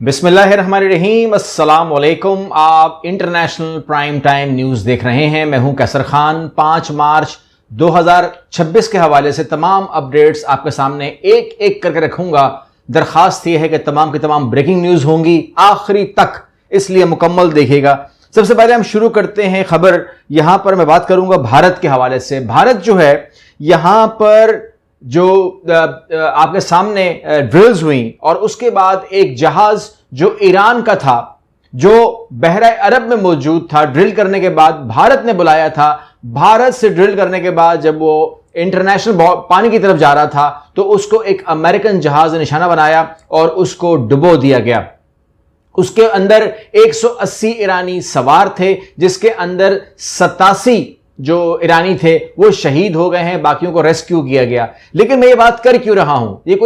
बिस्मिल्लाहिर्रहमानिर्रहीम, अस्सलाम वालेकुम। आप इंटरनेशनल प्राइम टाइम न्यूज़ देख रहे हैं। मैं हूं कैसर खान। 5 मार्च 2026 के हवाले से तमाम अपडेट्स आपके सामने एक एक करके रखूंगा। दरखास्त यह है कि तमाम की तमाम ब्रेकिंग न्यूज़ होंगी आखिरी तक, इसलिए मुकम्मल देखिएगा। सबसे पहले हम शुरू करते हैं खबर। यहां पर मैं बात करूंगा भारत के हवाले से। भारत जो है यहां पर जो आपके सामने ड्रिल्स हुई और उसके बाद एक जहाज जो ईरान का था, जो बहरा अरब में मौजूद था, ड्रिल करने के बाद भारत ने बुलाया था। भारत से ड्रिल करने के बाद जब वो इंटरनेशनल पानी की तरफ जा रहा था तो उसको एक अमेरिकन जहाज ने निशाना बनाया और उसको डुबो दिया गया। उसके अंदर 180 ईरानी सवार थे, जिसके अंदर 87 जो ईरानी थे वो शहीद हो गए हैं, बाकियों को रेस्क्यू किया गया। लेकिन मैं ये बात कर क्यों रहा हूं? ये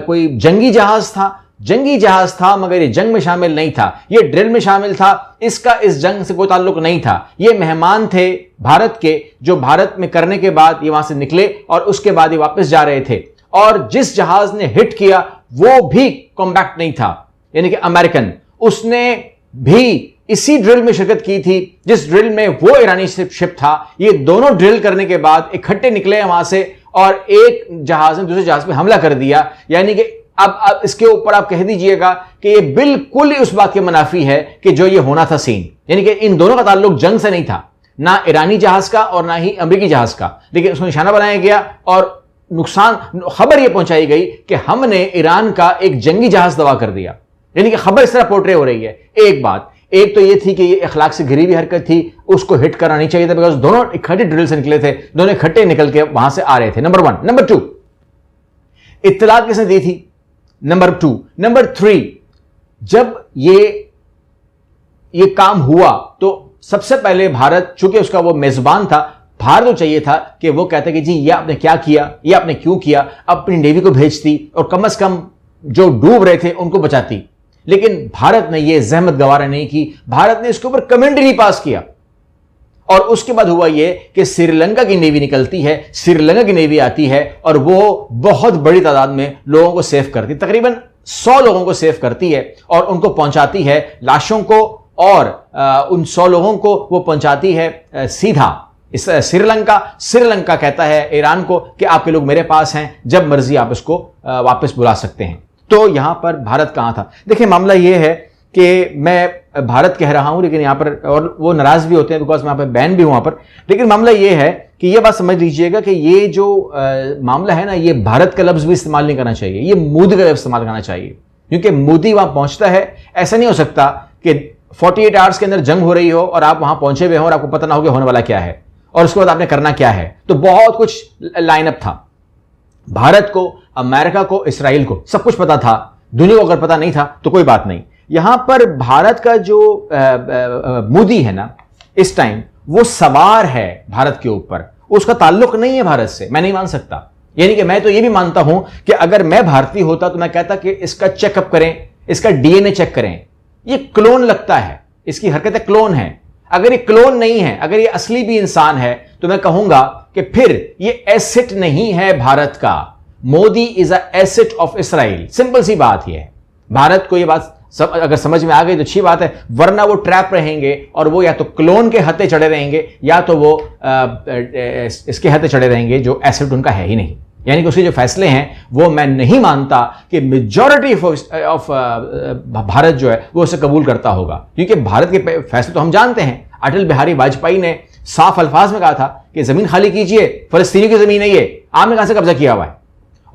कोई जंगी जहाज था, जंगी जहाज था, मगर ये जंग में शामिल नहीं था, ये ड्रिल में शामिल था। इसका इस जंग से कोई ताल्लुक नहीं था। ये मेहमान थे भारत के, जो भारत में करने के बाद ये वहां से निकले और उसके बाद ये वापस जा रहे थे। और जिस जहाज ने हिट किया वो भी कॉम्बैक्ट नहीं था, यानी कि अमेरिकन। उसने भी इसी ड्रिल में शिरकत की थी जिस ड्रिल में वो ईरानी शिप था। ये दोनों ड्रिल करने के बाद इकट्ठे निकले वहां से और एक जहाज ने दूसरे जहाज पे हमला कर दिया। यानी कि अब इसके ऊपर आप कह दीजिएगा कि ये बिल्कुल ही उस बात के मुनाफी है कि जो ये होना था सीन। यानी कि इन दोनों का ताल्लुक जंग से नहीं था, ना ईरानी जहाज का और ना ही अमेरिकी जहाज का, लेकिन उसको निशाना बनाया गया और नुकसान खबर यह पहुंचाई गई कि हमने ईरान का एक जंगी जहाज तबाह कर दिया। यानी कि खबर इस तरह पोर्ट्रे हो रही है। एक बात एक तो ये थी कि ये अखलाक से घिरी हुई हरकत थी, उसको हिट करना नहीं चाहिए था, बिकॉज दोनों इकट्ठे ड्रिल से निकले थे, दोनों इकट्ठे निकल के वहां से आ रहे थे। नंबर 1। नंबर 2, इत्तला किसने दी थी? नंबर 2। नंबर 3, जब ये काम हुआ तो सबसे पहले भारत, चूंकि उसका वो मेजबान था, भारत को चाहिए था कि वो कहता कि जी ये आपने क्या किया, ये आपने क्यों किया, अपनी नेवी को भेजती और कम से कम जो डूब रहे थे उनको बचाती। लेकिन भारत ने यह जहमत गवारा नहीं की। भारत ने इसके ऊपर कमेंट्री पास किया और उसके बाद हुआ यह कि श्रीलंका की नेवी निकलती है, श्रीलंका की नेवी आती है और वो बहुत बड़ी तादाद में लोगों को सेव करती है, तकरीबन 100 लोगों को सेव करती है और उनको पहुंचाती है लाशों को, और उन 100 लोगों को वो पहुंचाती है सीधा इस श्रीलंका कहता है ईरान को कि आपके लोग मेरे पास हैं, जब मर्जी आप इसको वापस बुला सकते हैं। तो यहां पर भारत कहां था? देखिए, मामला यह है कि मैं भारत कह रहा हूं, लेकिन यहां पर और वो नाराज भी होते हैं बिकॉज मैं यहां पर बैन भी हूं वहां पर। लेकिन मामला यह है कि यह बात समझ लीजिएगा कि ये जो मामला है ना, ये भारत का लफ्ज भी इस्तेमाल नहीं करना चाहिए, ये मोदी का लफ्ज इस्तेमाल करना चाहिए, क्योंकि मोदी वहां पहुंचता है। ऐसा नहीं हो सकता कि 48 आवर्स के अंदर जंग हो रही हो और आप वहां पहुंचे हुए हो और आपको पता ना हो कि होने वाला क्या है और उसके बाद आपने करना क्या है। तो बहुत कुछ लाइनअप था। भारत को, अमेरिका को, इसराइल को सब कुछ पता था। दुनिया को अगर पता नहीं था तो कोई बात नहीं। यहां पर भारत का जो मोदी है ना, इस टाइम वो सवार है भारत के ऊपर, उसका ताल्लुक नहीं है भारत से। मैं नहीं मान सकता। यानी कि मैं तो ये भी मानता हूं कि अगर मैं भारतीय होता तो मैं कहता कि इसका चेकअप करें, इसका डीएनए चेक करें। ये क्लोन लगता है, इसकी हरकतें क्लोन है। अगर ये क्लोन नहीं है, अगर ये असली भी इंसान है, तो मैं कहूंगा कि फिर ये एसेट नहीं है भारत का। Modi is a asset of Israel. Simple सी बात ये है। भारत को ये बात अगर समझ में आ गई तो अच्छी बात है, वरना वो ट्रैप रहेंगे और वो या तो क्लोन के हत्थे चढ़े रहेंगे या तो वो इसके हत्थे चढ़े रहेंगे जो एसेट उनका है ही नहीं। यानी कि उसके जो फैसले हैं वो मैं नहीं मानता कि मेजॉरिटी ऑफ भारत जो है वो उसे कबूल करता होगा, क्योंकि भारत के फैसले तो हम जानते हैं। अटल बिहारी वाजपेयी ने साफ अल्फाज में कहा था कि जमीन खाली कीजिए, फलस्तीनी की जमीन है ये, आपने कहां से कब्जा किया हुआ है।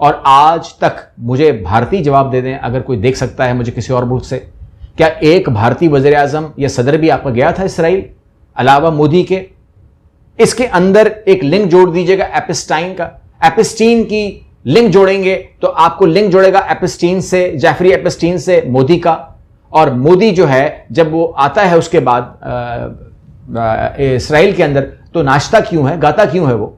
और आज तक मुझे भारतीय जवाब दे दें, अगर कोई देख सकता है मुझे किसी और मुल्क से, क्या एक भारतीय वज़ीर आज़म या सदर भी आपका गया था इसराइल अलावा मोदी के? इसके अंदर एक लिंक जोड़ दीजिएगा एपिस्टाइन का, एपिस्टीन की लिंक जोड़ेंगे तो आपको लिंक जोड़ेगा एपिस्टीन से, जैफरी एपिस्टीन से मोदी का। और मोदी जो है जब वो आता है उसके बाद इसराइल के अंदर, तो नाश्ता क्यों है, गाता क्यों है, वो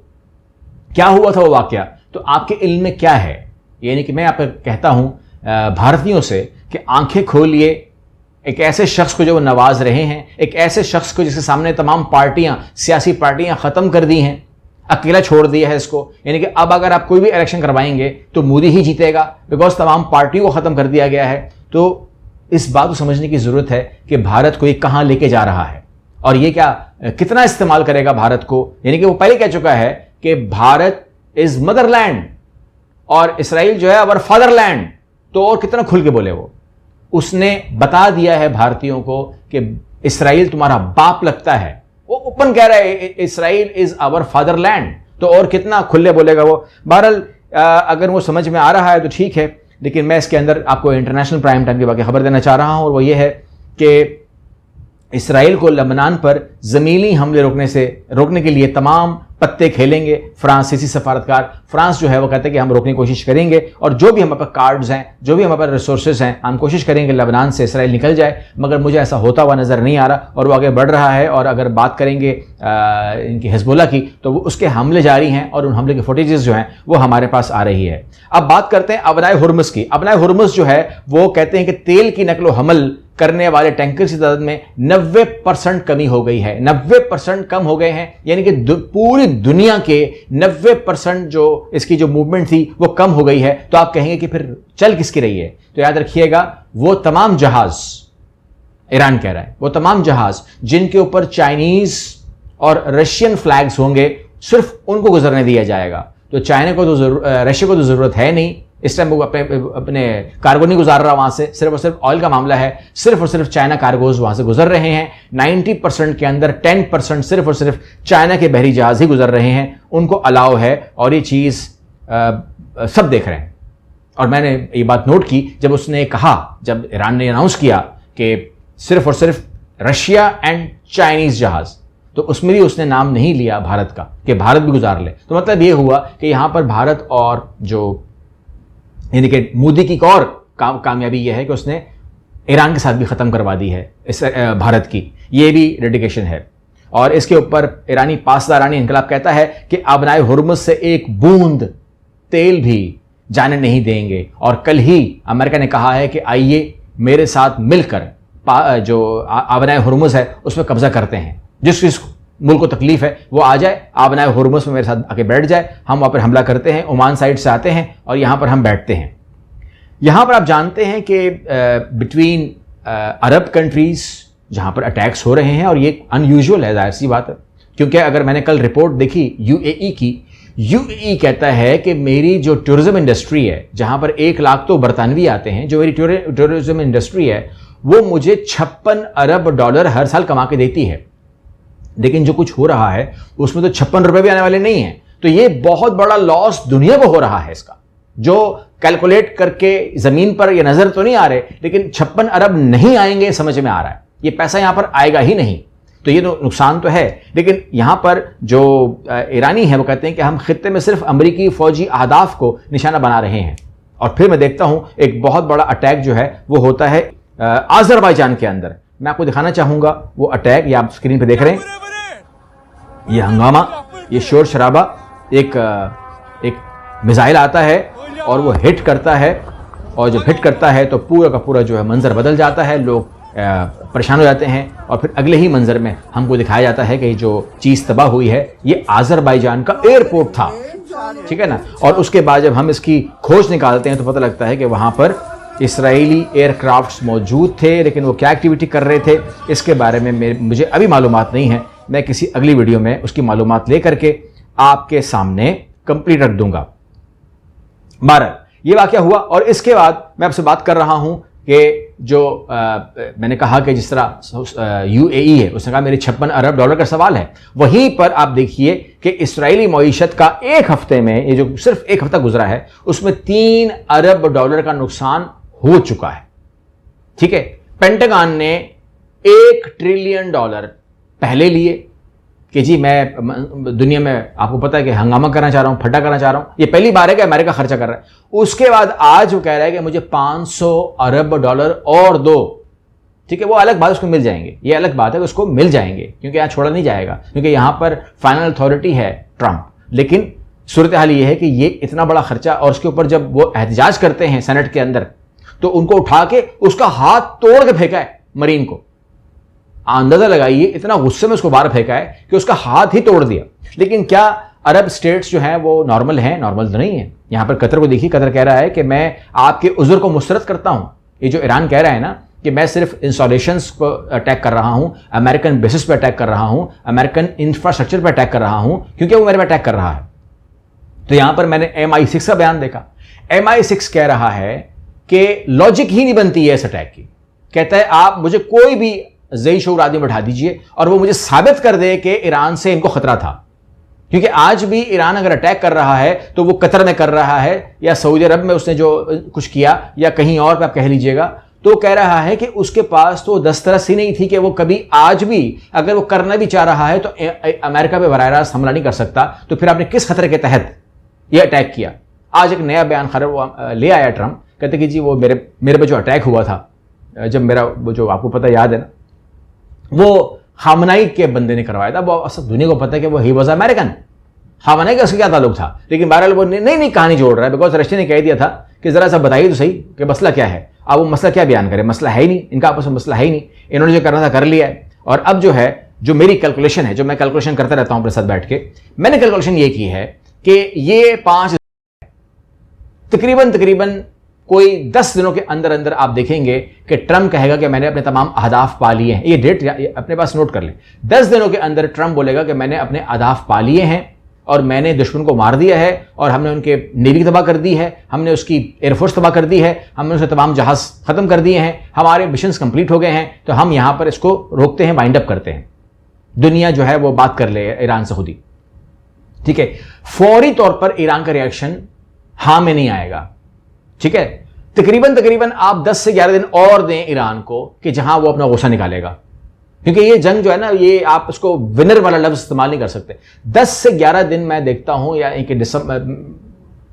क्या हुआ था वो वाकया, तो आपके इल्म में क्या है? यानी कि मैं आप कहता हूं भारतीयों से कि आंखें खोलिए। एक ऐसे शख्स को जो वो नवाज रहे हैं, एक ऐसे शख्स को जिसके सामने तमाम पार्टियां, सियासी पार्टियां खत्म कर दी हैं, अकेला छोड़ दिया है इसको। यानी कि अब अगर आप कोई भी इलेक्शन करवाएंगे तो मोदी ही जीतेगा, बिकॉज तमाम पार्टियों को खत्म कर दिया गया है। तो इस बात को समझने की जरूरत है कि भारत को ये कहां लेके जा रहा है और ये क्या कितना इस्तेमाल करेगा भारत को। यानी कि वो पहले कह चुका है कि भारत इज मदरलैंड और इसराइल जो है अवर फादरलैंड, तो और कितना खुल के बोले वो। उसने बता दिया है भारतीयों को कि इसराइल तुम्हारा बाप लगता है, वो ओपन कह रहा है इसराइल इज आवर फादरलैंड, तो और कितना खुले बोलेगा वो। बहरहाल अगर वो समझ में आ रहा है तो ठीक है, लेकिन मैं इसके अंदर आपको इंटरनेशनल प्राइम टाइम के बाकी खबर देना चाह रहा हूं, और वो ये है कि इसराइल को लबनान पर ज़मीनी हमले रोकने के लिए तमाम पत्ते खेलेंगे फ्रांसीसी सफारतकार। फ्रांस जो है वो कहते हैं कि हम रोकने की कोशिश करेंगे और जो भी हमारे पास कार्ड्स हैं, जो भी हमारे पास रिसोर्सेज हैं, हम कोशिश करेंगे लबनान से इसराइल निकल जाए, मगर मुझे ऐसा होता हुआ नज़र नहीं आ रहा और वो आगे बढ़ रहा है। और अगर बात करेंगे इनकी हिजबुल्लाह की, तो वो उसके हमले जारी हैं और उन हमले के फुटेजेस जो हैं वो हमारे पास आ रही है। अब बात करते हैं अबनाए हुर्मुज़ की। अबनाए हुर्मुज़ जो है वो कहते हैं कि तेल की नकलो हमल करने वाले टैंकर की तादाद में 90% कमी हो गई है। 90% कम हो गए हैं, यानी कि पूरी दुनिया के 90% जो इसकी जो मूवमेंट थी वो कम हो गई है। तो आप कहेंगे कि फिर चल किसकी रही है? तो याद रखिएगा, वो तमाम जहाज, ईरान कह रहा है, वो तमाम जहाज जिनके ऊपर चाइनीज और रशियन फ्लैग्स होंगे, सिर्फ उनको गुजरने दिया जाएगा। तो चाइना को तो रशिया को तो जरूरत है नहीं, इस टाइम वो अपने कार्गो नहीं गुजार रहा वहां से, सिर्फ और सिर्फ ऑयल का मामला है, सिर्फ और सिर्फ चाइना कार्गोज वहां से गुजर रहे हैं। 90% के अंदर 10% सिर्फ और सिर्फ चाइना के बहरी जहाज ही गुजर रहे हैं, उनको अलाउ है, और ये चीज सब देख रहे हैं। और मैंने ये बात नोट की जब उसने कहा, जब ईरान ने अनाउंस किया कि सिर्फ और सिर्फ रशिया एंड चाइनीज जहाज, तो उसमें भी उसने नाम नहीं लिया भारत का कि भारत भी गुजार ले। तो मतलब ये हुआ कि यहां पर भारत और जो यानी कि मोदी की एक और कामयाबी यह है कि उसने ईरान के साथ भी ख़त्म करवा दी है इस भारत की, ये भी डेडिकेशन है। और इसके ऊपर ईरानी पासदारानी इनकलाब कहता है कि अबनाए हुर्मुज़ से एक बूंद तेल भी जाने नहीं देंगे। और कल ही अमेरिका ने कहा है कि आइए मेरे साथ मिलकर जो अबनाए हुर्मुज़ है उसमें कब्जा करते हैं, जिस मुल्क को तकलीफ है वो आ जाए, अबनाए हुर्मुज़ में मेरे साथ आके बैठ जाए, हम वहाँ पर हमला करते हैं, ओमान साइड से आते हैं और यहाँ पर हम बैठते हैं। यहाँ पर आप जानते हैं कि बिटवीन अरब कंट्रीज़ जहाँ पर अटैक्स हो रहे हैं, और ये अनयूजुअल है, जाहिर सी बात है, क्योंकि अगर मैंने कल रिपोर्ट देखी यूएई की, यूएई कहता है कि मेरी जो टूरिज्म इंडस्ट्री है, जहाँ पर 1 लाख तो बरतानवी आते हैं, जो मेरी टूरिज्म इंडस्ट्री है वो मुझे $56 अरब हर साल कमा के देती है, लेकिन जो कुछ हो रहा है उसमें तो $56 भी आने वाले नहीं हैं। तो ये बहुत बड़ा लॉस दुनिया को हो रहा है इसका, जो कैलकुलेट करके जमीन पर ये नजर तो नहीं आ रहे, लेकिन 56 अरब नहीं आएंगे समझ में आ रहा है, ये पैसा यहां पर आएगा ही नहीं। तो ये तो नुकसान तो है, लेकिन यहां पर जो ईरानी है वो कहते हैं कि हम खित्ते में सिर्फ अमरीकी फौजी अहदाफ को निशाना बना रहे हैं। और फिर मैं देखता हूं एक बहुत बड़ा अटैक जो है वो होता है अजरबैजान के अंदर। मैं आपको दिखाना चाहूंगा वो अटैक, ये आप स्क्रीन पे देख रहे हैं, ये हंगामा, ये शोर शराबा, एक मिसाइल आता है और वो हिट करता है, और जब हिट करता है तो पूरा का पूरा जो है मंजर बदल जाता है, लोग परेशान हो जाते हैं। और फिर अगले ही मंजर में हमको दिखाया जाता है कि जो चीज़ तबाह हुई है ये अजरबैजान का एयरपोर्ट था, ठीक है ना। और उसके बाद जब हम इसकी खोज निकालते हैं तो पता लगता है कि वहाँ पर इसराइली एयरक्राफ्ट्स मौजूद थे, लेकिन वो क्या एक्टिविटी कर रहे थे इसके बारे में मुझे अभी मालूमात नहीं है। मैं किसी अगली वीडियो में उसकी मालूमात लेकर के आपके सामने कंप्लीट रख दूंगा। 12 ये वाकया हुआ, और इसके बाद मैं आपसे बात कर रहा हूं कि जो मैंने कहा कि जिस तरह यूएई है, उसने कहा मेरे $56 अरब का सवाल है, वहीं पर आप देखिए कि इसराइली मईशत का एक हफ्ते में, ये जो सिर्फ एक हफ्ता गुजरा है, उसमें $3 अरब का नुकसान हो चुका है, ठीक है। पेंटागन ने $1 ट्रिलियन पहले लिए कि जी मैं दुनिया में, आपको पता है कि हंगामा करना चाह रहा हूं, फटा करना चाह रहा हूं, ये पहली बार है कि अमेरिका खर्चा कर रहा है। उसके बाद आज वो कह रहा है कि मुझे $500 अरब और दो, ठीक है। वो अलग बात, उसको मिल जाएंगे, ये अलग बात है कि उसको मिल जाएंगे, क्योंकि यहां छोड़ा नहीं जाएगा, क्योंकि यहां पर फाइनल अथॉरिटी है ट्रंप। लेकिन सूरत हाल ये है कि ये इतना बड़ा खर्चा, और उसके ऊपर जब वो एहतजाज करते हैं सेनेट के अंदर, तो उनको उठा के उसका हाथ तोड़ के फेंका है मरीन को। अंदाजा लगाइए, इतना गुस्से में उसको बाहर फेंका है कि उसका हाथ ही तोड़ दिया। लेकिन क्या अरब स्टेट्स जो हैं वो नॉर्मल हैं? नॉर्मल तो नहीं है। यहां पर कतर को देखिए, कतर कह रहा है कि मैं आपके उज़र को मुस्तरद करता हूं। ये जो ईरान कह रहा है ना कि मैं सिर्फ इंस्टॉलेशंस को अटैक कर रहा हूं, अमेरिकन बेसिस पे अटैक कर रहा हूं, अमेरिकन इंफ्रास्ट्रक्चर पे अटैक कर रहा हूं, क्योंकि वो मेरे पे अटैक कर रहा है। तो यहां पर मैंने MI6 का बयान देखा। MI6 कह रहा है कि लॉजिक ही नहीं बनती है इस अटैक की। कहता है आप मुझे कोई भी ज़ई शऊर आदमी बैठा दीजिए और वो मुझे साबित कर दे कि ईरान से इनको खतरा था, क्योंकि आज भी ईरान अगर अटैक कर रहा है तो वो कतर में कर रहा है या सऊदी अरब में उसने जो कुछ किया या कहीं और पे आप कह लीजिएगा, तो कह रहा है कि उसके पास तो दस्तरस ही नहीं थी कि वो कभी आज भी अगर वो करना भी चाह रहा है तो अमेरिका पे बराह रास्त हमला नहीं कर सकता। तो फिर आपने किस खतरे के तहत ये अटैक किया? आज एक नया बयान ले आया ट्रंप, कहते कि जी वो मेरे पे जो अटैक हुआ था, जब मेरा वो जो आपको पता याद है ना, वो खामनाई के बंदे ने करवाया था। वो असल दुनिया को पता है कि वो ही वॉज अमेरिकन। खामनाई का उसका क्या ताल्लुक था? लेकिन बहरहाल वो नई कहानी जोड़ रहा है, बिकॉज रशिया ने कह दिया था कि जरा सा बताइए तो सही कि मसला क्या है। अब वो मसला क्या बयान करे? मसला है ही नहीं, इनका आपस में मसला है ही नहीं। इन्होंने जो करना था कर लिया है। और अब जो है, जो मेरी कैलकुलेशन है, जो मैं कैलकुलेशन करता रहता हूं अपने साथ बैठ के, मैंने कैलकुलेशन ये की है कि ये 5 तकरीबन कोई 10 दिनों के अंदर अंदर आप देखेंगे कि ट्रंप कहेगा कि मैंने अपने तमाम अहदाफ पा लिए हैं। ये डेट अपने पास नोट कर लें। 10 दिनों के अंदर ट्रंप बोलेगा कि मैंने अपने अहदाफ पा लिए हैं और मैंने दुश्मन को मार दिया है और हमने उनके नेवी तबाह कर दी है, हमने उसकी एयरफोर्स तबाह कर दी है, हमने उसके तमाम जहाज खत्म कर दिए हैं, हमारे मिशंस कंप्लीट हो गए हैं। तो हम यहां पर इसको रोकते हैं, वाइंड अप करते हैं। दुनिया जो है वो बात कर ले ईरान से खुद ही, ठीक है। फौरी तौर पर ईरान का रिएक्शन हां में नहीं आएगा, ठीक है। तकरीबन आप 10 से 11 दिन और दें ईरान को कि जहां वो अपना गुस्सा निकालेगा, क्योंकि ये जंग जो है ना, ये आप उसको विनर वाला लफ्ज इस्तेमाल नहीं कर सकते। 10 से 11 दिन मैं देखता हूं, या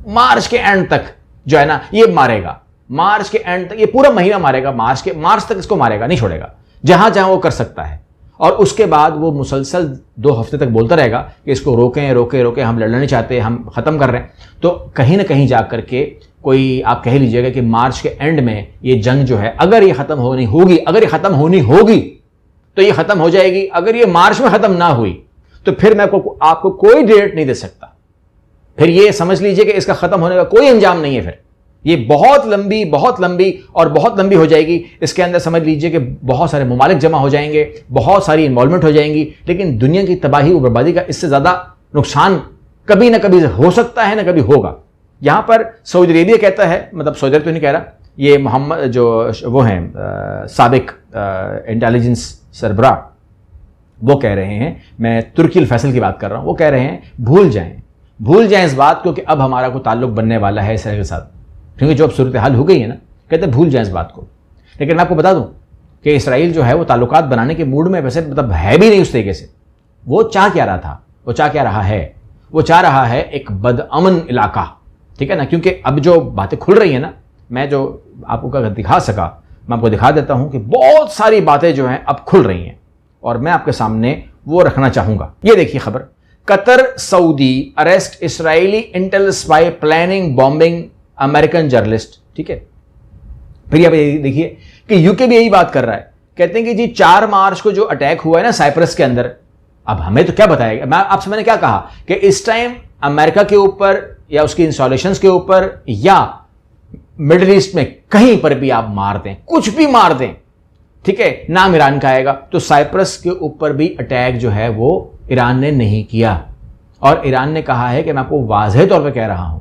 मार्च के एंड तक जो है ना ये मारेगा। मार्च के एंड तक, ये पूरा महीना मारेगा। मार्च तक इसको मारेगा, नहीं छोड़ेगा, जहां जहां वो कर सकता है। और उसके बाद वो मुसलसल 2 हफ्ते तक बोलता रहेगा कि इसको रोकें, हम लड़ना नहीं चाहते, हम खत्म कर रहे हैं। तो कहीं ना कहीं जाकर के कोई आप कह लीजिएगा कि मार्च के एंड में ये जंग जो है, अगर ये खत्म होनी होगी तो ये खत्म हो जाएगी। अगर ये मार्च में खत्म ना हुई तो फिर मैं आपको कोई डेट नहीं दे सकता। फिर ये समझ लीजिए कि इसका खत्म होने का कोई अंजाम नहीं है। फिर ये बहुत लंबी हो जाएगी। इसके अंदर समझ लीजिए कि बहुत सारे ममालिक जमा हो जाएंगे, बहुत सारी इन्वॉल्वमेंट हो जाएंगी, लेकिन दुनिया की तबाही और बर्बादी का इससे ज्यादा नुकसान कभी ना कभी हो सकता है, ना कभी होगा। यहां पर सऊदी अरेबिया कहता है, मतलब सऊदी अरब तो नहीं कह रहा, ये मोहम्मद जो वो हैं साबिक इंटेलिजेंस सरबराह, वो कह रहे हैं, मैं तुर्की फैसल की बात कर रहा हूं, वो कह रहे हैं भूल जाएं इस बात को कि अब हमारा कोई ताल्लुक बनने वाला है इसराइल के साथ, क्योंकि जो अब सूरत हाल हो गई है ना, कहते हैं भूल जाएं इस बात को। लेकिन मैं आपको बता दूं कि इसराइल जो है वो ताल्लुकात बनाने के मूड में वैसे मतलब है भी नहीं उस तरीके से। वो चाह क्या रहा है एक बदअमन इलाका, ठीक है ना। क्योंकि अब जो बातें खुल रही है ना, मैं जो आपको अगर दिखा सका, मैं आपको दिखा देता हूं कि बहुत सारी बातें जो हैं अब खुल रही हैं और मैं आपके सामने वो रखना चाहूंगा। ये देखिए खबर, Qatar Saudi arrest Israeli Intel spy planning bombing American journalist, ठीक है। फिर आप देखिए कि यूके भी यही बात कर रहा है। कहते हैं कि जी 4 मार्च को जो अटैक हुआ है ना साइप्रस के अंदर, अब हमें तो क्या बताएगा। मैंने क्या कहा कि इस टाइम अमेरिका के ऊपर या उसकी इंस्टॉलेशंस के ऊपर या मिडिल ईस्ट में कहीं पर भी आप मार दें, कुछ भी मार दें, ठीक है, नाम ईरान का आएगा। तो साइप्रस के ऊपर भी अटैक जो है वो ईरान ने नहीं किया। और ईरान ने कहा है कि मैं आपको वाज़ेह तौर पे कह रहा हूं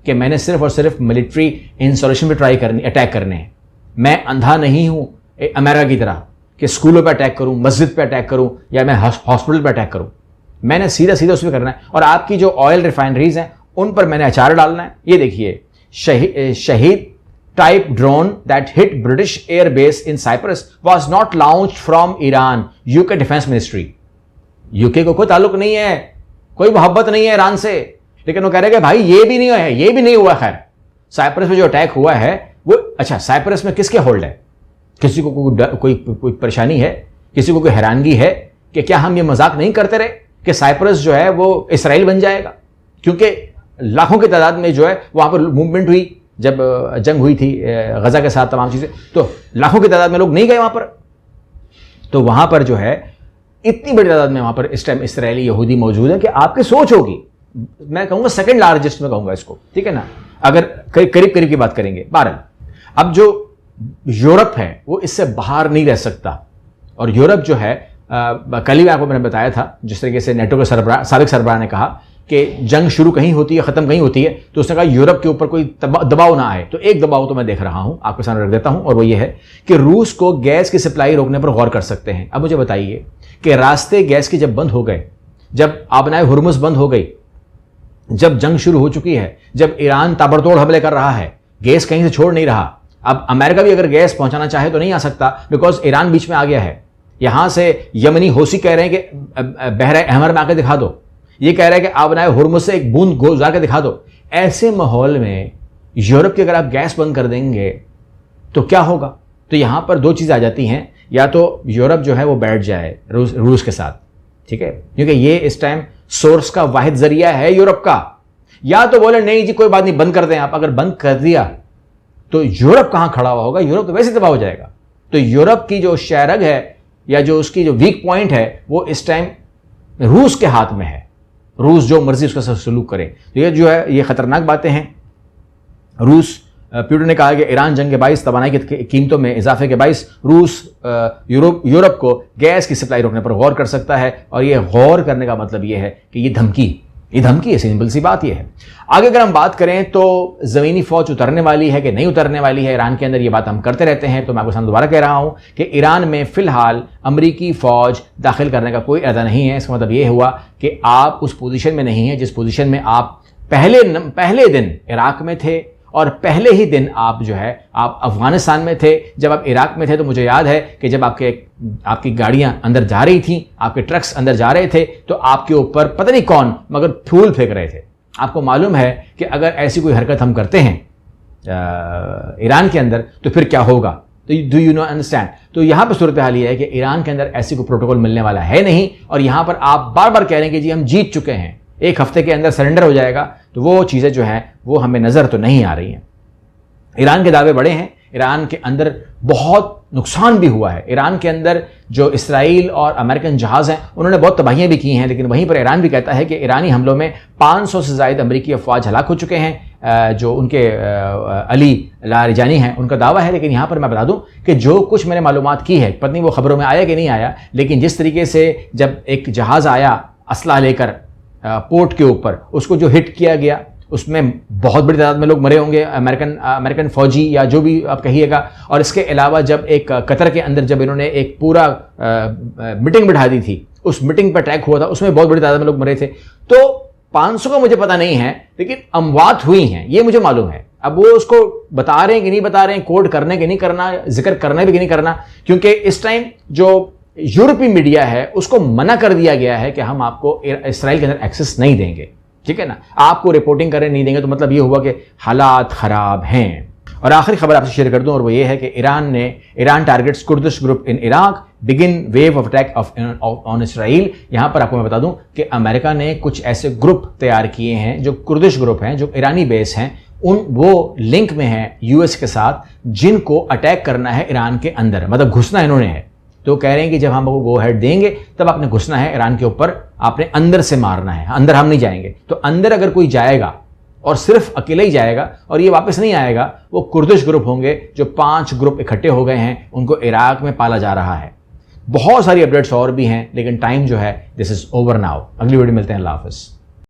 कि मैंने सिर्फ और सिर्फ मिलिट्री इंस्टॉलेशन पे अटैक करने हैं। मैं अंधा नहीं हूं अमेरिका की तरह कि स्कूलों पे अटैक करूं, मस्जिद पे अटैक करूं या मैं हॉस्पिटल पे अटैक करूं। मैंने सीधा उस पर करना है। और आपकी जो ऑयल रिफाइनरीज हैं उन पर मैंने अचार डालना है। ये देखिए, Shahed type drone that hit British airbase in Cyprus was not launched from Iran, UK defence ministry. UK को कोई ताल्लुक नहीं है, कोई मोहब्बत नहीं है ईरान से, लेकिन वो कह रहे हैं कि भाई ये भी नहीं हुआ। खैर, साइप्रस में जो अटैक हुआ है वो, अच्छा, साइप्रस में किसके होल्ड है? किसी को कोई परेशानी है? किसी को कोई हैरानगी है कि क्या हम ये मजाक नहीं करते रहे कि साइप्रस जो है वो इसराइल बन जाएगा? क्योंकि लाखों की तादाद में जो है वहां पर मूवमेंट हुई जब जंग हुई थी गजा के साथ, तमाम चीजें, तो लाखों की तादाद में लोग नहीं गए वहां पर। तो वहां पर जो है इतनी बड़ी तादाद में वहां पर इस टाइम इसराइली यहूदी मौजूद है कि आपकी सोच होगी, मैं कहूंगा सेकंड लार्जेस्ट में कहूंगा इसको, ठीक है ना, अगर करीब की बात करेंगे। बहरहाल, अब जो यूरोप है वो इससे बाहर नहीं रह सकता। और यूरोप जो है, कल ही आपको मैंने बताया था, जिस तरीके से नेटो के साबिक सरबराह ने कहा कि जंग शुरू कहीं होती है ख़त्म कहीं होती है, तो उसने कहा यूरोप के ऊपर कोई दबाव ना आए। तो एक दबाव तो मैं देख रहा हूं, आपके सामने रख देता हूं, और वो ये है कि रूस को गैस की सप्लाई रोकने पर गौर कर सकते हैं। अब मुझे बताइए कि रास्ते गैस के जब बंद हो गए, जब आबनाए हुर्मुज़ बंद हो गई, जब जंग शुरू हो चुकी है, जब ईरान ताबड़तोड़ हमले कर रहा है, गैस कहीं से छोड़ नहीं रहा, अब अमेरिका भी अगर गैस पहुंचाना चाहे तो नहीं आ सकता, बिकॉज ईरान बीच में आ गया है। यहां से यमनी होसी कह रहे हैं कि बहरा अहमर में आके दिखा दो, ये कह रहे हैं कि आबनाए हुर्मुज़ से एक बूंद गुजार के दिखा दो। ऐसे माहौल में यूरोप की अगर आप गैस बंद कर देंगे तो क्या होगा? तो यहां पर दो चीज़ आ जाती हैं, या तो यूरोप जो है वो बैठ जाए रूस के साथ, ठीक है, क्योंकि ये इस टाइम सोर्स का वाहिद जरिया है यूरोप का, या तो बोले नहीं जी कोई बात नहीं बंद कर दें आप। अगर बंद कर दिया तो यूरोप कहां खड़ा हुआ होगा? यूरोप तो वैसे तबाह हो जाएगा। तो यूरोप की जो शहरग है या जो उसकी जो वीक पॉइंट है वो इस टाइम रूस के हाथ में है। रूस जो मर्जी उसका सलूक करे, तो ये जो है ये खतरनाक बातें हैं। रूस, प्यूटन ने कहा कि ईरान जंग के बाइस तवानाई की कीमतों में इजाफे के बाइस रूस यूरोप को गैस की सप्लाई रोकने पर गौर कर सकता है। और ये गौर करने का मतलब ये है कि ये धमकी है, सिंपल सी बात ये है। आगे अगर हम बात करें तो ज़मीनी फौज उतरने वाली है कि नहीं उतरने वाली है ईरान के अंदर, ये बात हम करते रहते हैं। तो मैं आपको सामने दोबारा कह रहा हूं कि ईरान में फिलहाल अमरीकी फौज दाखिल करने का कोई इरादा नहीं है। इसका मतलब ये हुआ कि आप उस पोजीशन में नहीं है जिस पोजीशन में आप पहले दिन इराक में थे, और पहले ही दिन आप जो है आप अफगानिस्तान में थे। जब आप इराक में थे तो मुझे याद है कि जब आपकी गाड़ियां अंदर जा रही थी, आपके ट्रक्स अंदर जा रहे थे, तो आपके ऊपर पता नहीं कौन मगर फूल फेंक रहे थे। आपको मालूम है कि अगर ऐसी कोई हरकत हम करते हैं ईरान के अंदर तो फिर क्या होगा। तो डू यू नो अंडरस्टैंड? तो यहां पर सूरत हाल ये है कि ईरान के अंदर ऐसी कोई प्रोटोकॉल मिलने वाला है नहीं, और यहां पर आप बार बार कह रहे हैं कि जी हम जीत चुके हैं, एक हफ्ते के अंदर सरेंडर हो जाएगा। तो वो चीज़ें जो हैं वो हमें नज़र तो नहीं आ रही हैं। ईरान के दावे बड़े हैं, ईरान के अंदर बहुत नुकसान भी हुआ है। ईरान के अंदर जो इसराइल और अमेरिकन जहाज़ हैं उन्होंने बहुत तबाहियाँ भी की हैं, लेकिन वहीं पर ईरान भी कहता है कि ईरानी हमलों में 500 से ज़ायद अमरीकी अफवाज हलाक हो चुके हैं। जो उनके अली लारिजानी हैं उनका दावा है। लेकिन यहाँ पर मैं बता दूँ कि जो कुछ मैंने मालूमात की है, पता नहीं वो खबरों में आया कि नहीं आया, लेकिन जिस तरीके से जब एक जहाज़ आया असलाह लेकर पोर्ट के ऊपर, उसको जो हिट किया गया उसमें बहुत बड़ी तादाद में लोग मरे होंगे, अमेरिकन फौजी या जो भी आप कहिएगा। और इसके अलावा जब एक कतर के अंदर जब इन्होंने एक पूरा मीटिंग बिठा दी थी, उस मीटिंग पर अटैक हुआ था, उसमें बहुत बड़ी तादाद में लोग मरे थे। तो 500 का मुझे पता नहीं है, लेकिन अमवात हुई हैं ये मुझे मालूम है। अब वो उसको बता रहे हैं कि नहीं बता रहे हैं, कोड करने के नहीं करना, जिक्र करने भी कि नहीं करना, क्योंकि इस टाइम जो यूरोपीय मीडिया है उसको मना कर दिया गया है कि हम आपको इसराइल के अंदर एक्सेस नहीं देंगे, ठीक है ना, आपको रिपोर्टिंग करने नहीं देंगे। तो मतलब ये हुआ कि हालात खराब हैं। और आखिरी खबर आपसे शेयर कर दूं, और वो ये है कि Iran targets Kurdish group in Iraq, begin wave of attack on Israel. यहां पर आपको मैं बता दूं कि अमेरिका ने कुछ ऐसे ग्रुप तैयार किए हैं जो कुर्दिश ग्रुप हैं, जो ईरानी बेस हैं, वो लिंक में हैं यूएस के साथ, जिनको अटैक करना है ईरान के अंदर, मतलब घुसना इन्होंने है। तो कह रहे हैं कि जब हम आपको गो हेड देंगे तब आपने घुसना है ईरान के ऊपर, आपने अंदर से मारना है, अंदर हम नहीं जाएंगे। तो अंदर अगर कोई जाएगा और सिर्फ अकेला ही जाएगा और ये वापस नहीं आएगा, वो कुर्दिश ग्रुप होंगे, जो 5 ग्रुप इकट्ठे हो गए हैं, उनको इराक में पाला जा रहा है। बहुत सारी अपडेट्स और भी हैं, लेकिन टाइम जो है दिस इज ओवर नाउ। अगली वीडियो मिलते हैं। अल्लाह हाफ़िज़।